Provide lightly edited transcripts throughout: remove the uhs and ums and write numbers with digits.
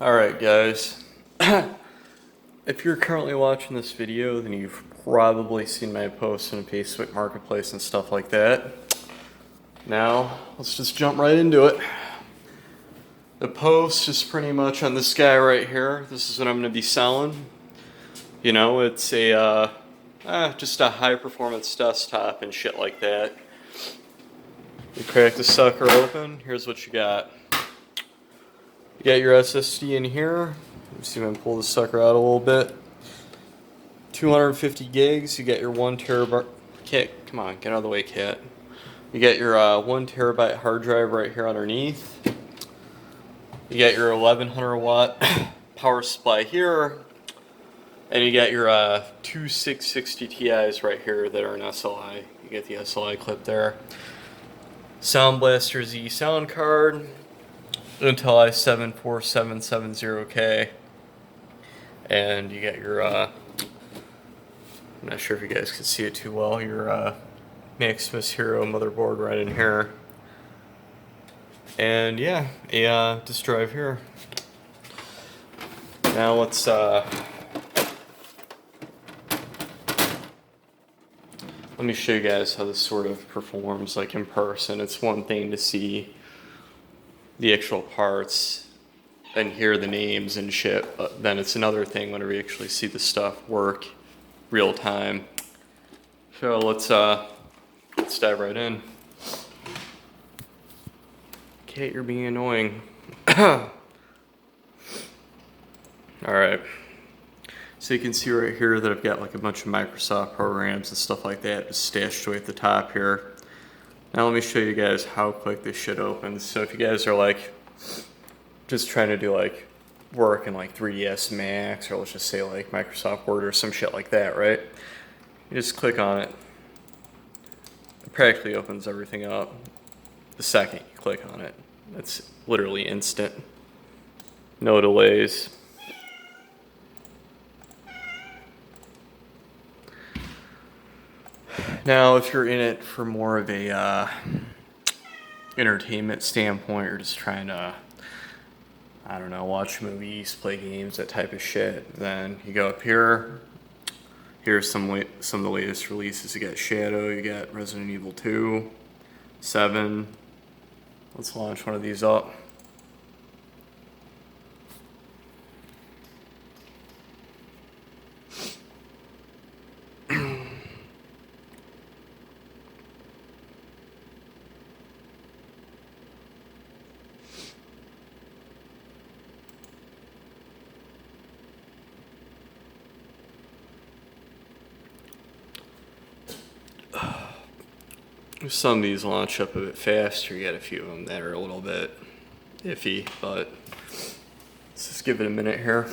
Alright guys, if you're currently watching this video, then you've probably seen my posts on Facebook Marketplace and stuff like that. Now, let's just jump right into it. The post is pretty much on this guy right here. This is what I'm going to be selling. You know, it's a just a high performance desktop and shit like that. You crack the sucker open, here's what you got. You got your SSD in here. Let me see if I can pull this sucker out a little bit. 250 gigs. You get your 1 terabyte. Cat, come on, get out of the way, cat. You get your 1 terabyte hard drive right here underneath. You get your 1100 watt power supply here. And you got your two 660 Ti's right here that are an SLI. You get the SLI clip there. Sound Blaster Z sound card. Intel i7-4770K. And you get your, I'm not sure if you guys can see it too well, your Maximus Hero motherboard right in here. And yeah, a disk drive here. Now let's, let me show you guys how this sort of performs like in person. It's one thing to see the actual parts and hear the names and shit, but then it's another thing whenever you actually see the stuff work real time. So let's dive right in. Kate, you're being annoying. Alright. So you can see right here that I've got like a bunch of Microsoft programs and stuff like that just stashed away at the top here. Now let me show you guys how quick this shit opens. So if you guys are like just trying to do like work in like 3ds Max, or let's just say like Microsoft Word or some shit like that, right? You just click on it. It practically opens everything up the second you click on it. That's literally instant. No delays. Now, if you're in it for more of a entertainment standpoint, or just trying to, I don't know, watch movies, play games, that type of shit, then you go up here. Here's some of the latest releases. You got Shadow, you got Resident Evil 2, 7. Let's launch one of these up. Some of these launch up a bit faster. You got a few of them that are a little bit iffy, but let's just give it a minute here.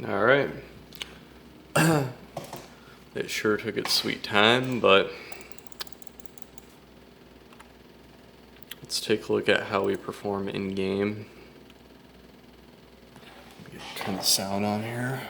All right. It sure took its sweet time, but let's take a look at how we perform in game. Turn the sound on here.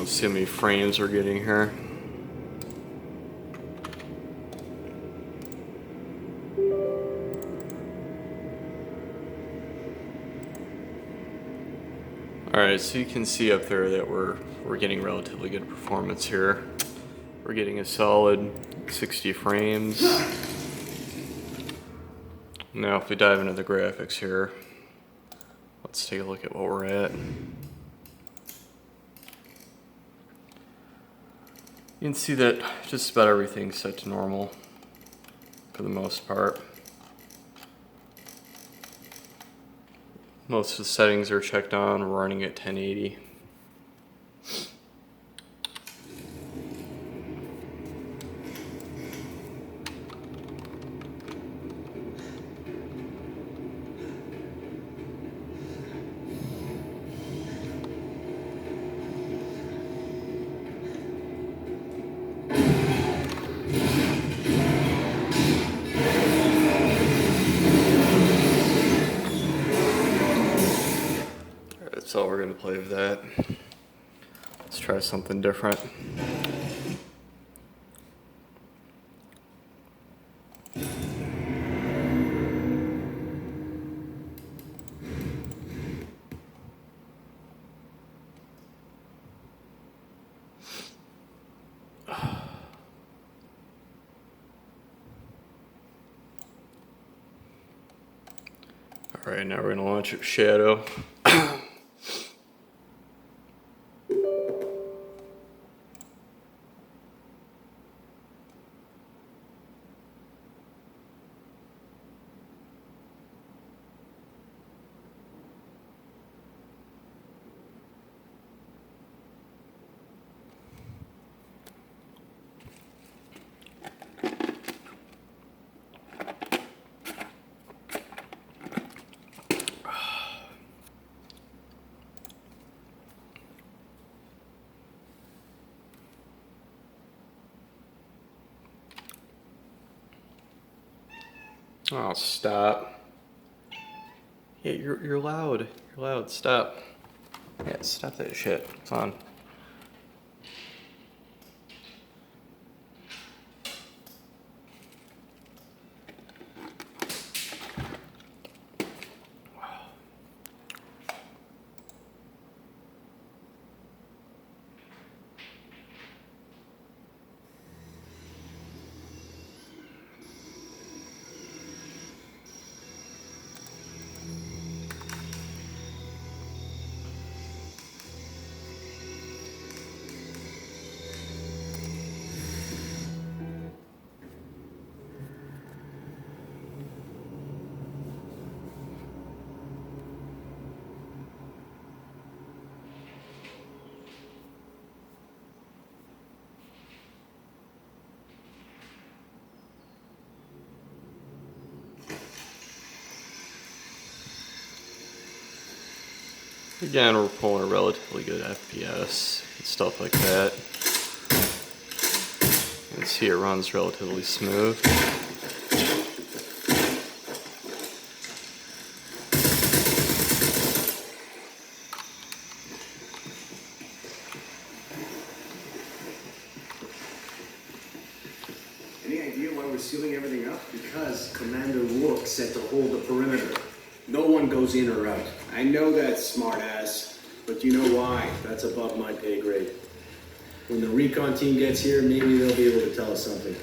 Let's see how many frames we're getting here. Alright, so you can see up there that we're getting relatively good performance here. We're getting a solid 60 frames. Now if we dive into the graphics here, let's take a look at what we're at. You can see that just about everything's set to normal for the most part. Most of the settings are checked on. We're running at 1080. That's all we're gonna play with that. Let's try something different. Alright, now we're gonna launch Shadow. Oh, stop. Yeah, you're loud. You're loud. Stop. Yeah, stop that shit. It's on. Again, we're pulling a relatively good FPS and stuff like that. You can see it runs relatively smooth. Any idea why we're sealing everything up? Because Commander Rourke said to hold the perimeter. No one goes in or out. I know that, smartass. But you know why? That's above my pay grade. When the recon team gets here, maybe they'll be able to tell us something.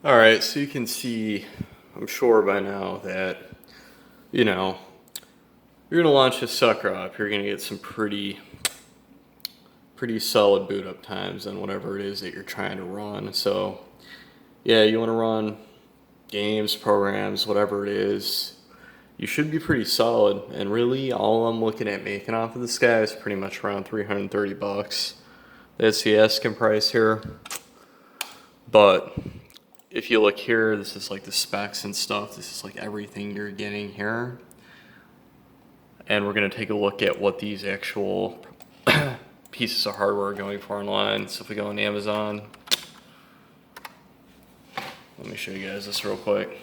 Alright, so you can see, I'm sure by now that, you know, you're gonna launch this sucker up, you're gonna get some pretty solid boot up times on whatever it is that you're trying to run. So yeah, you want to run games, programs, whatever it is, you should be pretty solid. And really, all I'm looking at making off of this guy is pretty much around 330 bucks. That's the asking price here. But if you look here, this is like the specs and stuff. This is like everything you're getting here. And we're going to take a look at what these actual pieces of hardware are going for online. So if we go on Amazon, let me show you guys this real quick.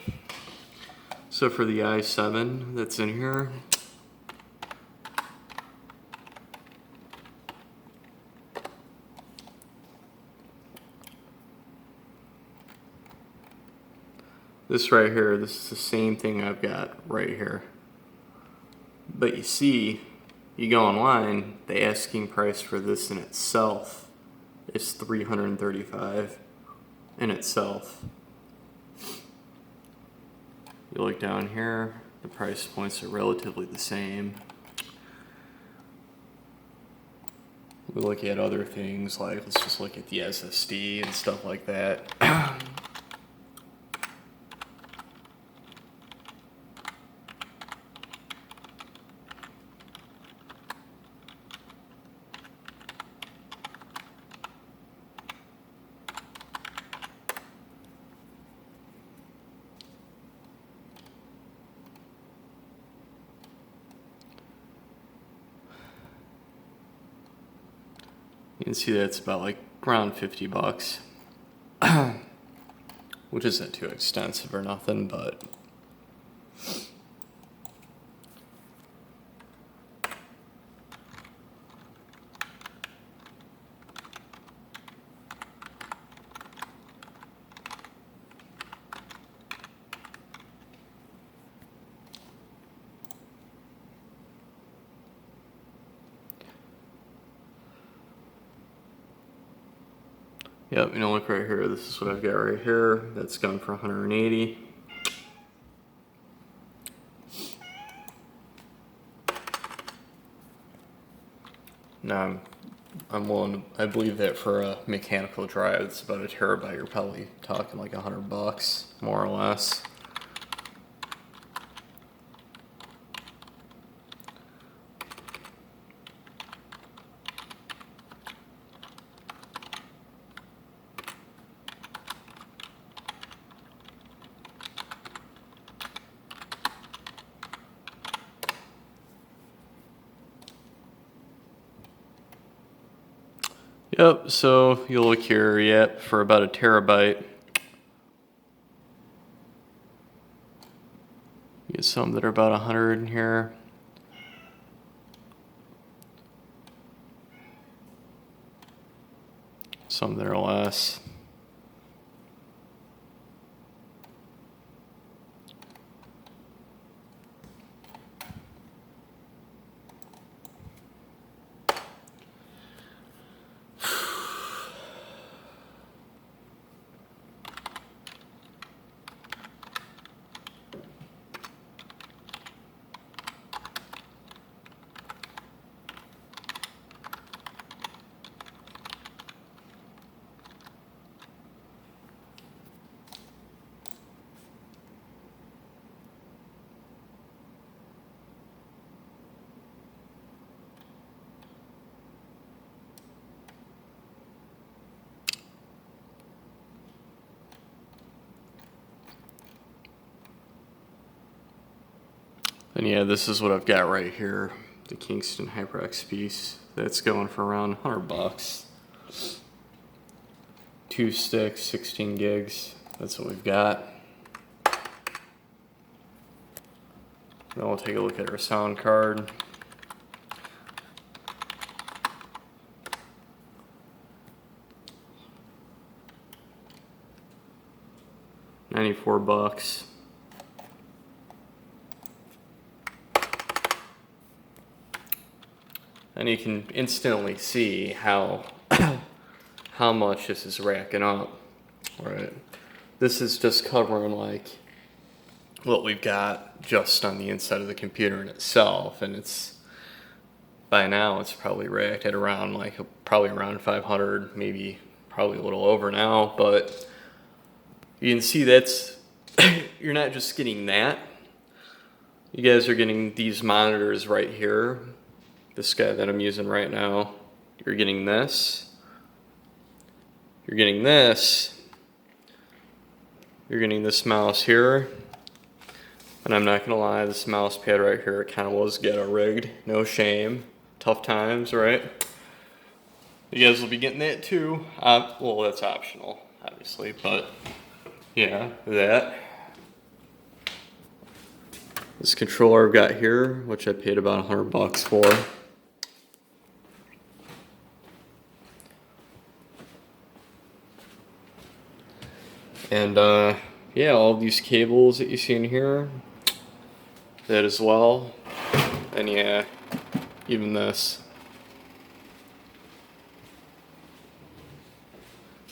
So for the i7 that's in here, this right here, this is the same thing I've got right here. But you see, you go online, the asking price for this in itself is $335 in itself. You look down here, the price points are relatively the same. We look at other things like, let's just look at the SSD and stuff like that. You can see that it's about like around 50 bucks, which isn't too extensive or nothing, but yep, you know, look right here. This is what I've got right here. That's going for 180. Now, I'm willing. I believe that for a mechanical drive, it's about a terabyte. You're probably talking like $100, more or less. Yep, so you look here, yep, for about a terabyte. You get some that are about 100 in here. Some that are less. And yeah, this is what I've got right here, the Kingston HyperX piece. That's going for around 100 bucks. 2 sticks, 16 gigs. That's what we've got. Then we'll take a look at our sound card. $94. And you can instantly see how much this is racking up, right? This is just covering like what we've got just on the inside of the computer in itself, and it's by now it's probably racked at around probably around 500, maybe probably a little over now, but you can see that's you're not just getting that. You guys are getting these monitors right here. This guy that I'm using right now. You're getting this. You're getting this. You're getting this mouse here. And I'm not gonna lie, this mouse pad right here, it kind of was ghetto rigged. No shame. Tough times, right? You guys will be getting that too. Well, that's optional, obviously, but yeah, that. This controller I've got here, which I paid about $100 for. And yeah, all these cables that you see in here, that as well. And yeah, even this.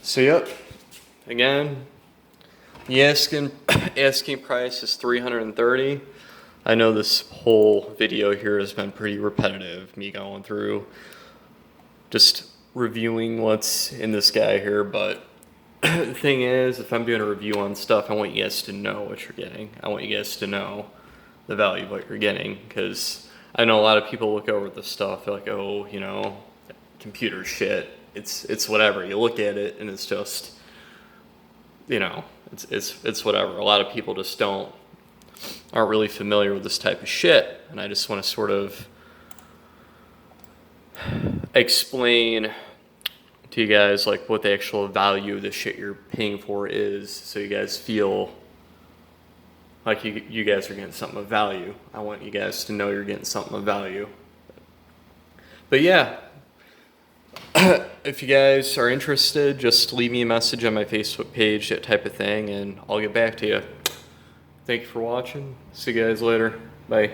So yep, again, the asking price is $330. I know this whole video here has been pretty repetitive, me going through just reviewing what's in this guy here, but the thing is, if I'm doing a review on stuff, I want you guys to know what you're getting. I want you guys to know the value of what you're getting, because I know a lot of people look over this stuff, they're like, oh, you know, computer shit, it's whatever. You look at it and it's just, you know, it's whatever. A lot of people just aren't really familiar with this type of shit, and I just want to sort of explain to you guys like what the actual value of the shit you're paying for is, so you guys feel like you guys are getting something of value. I want you guys to know you're getting something of value. But yeah, if you guys are interested, just leave me a message on my Facebook page, that type of thing, and I'll get back to you. Thank you for watching. See you guys later. Bye.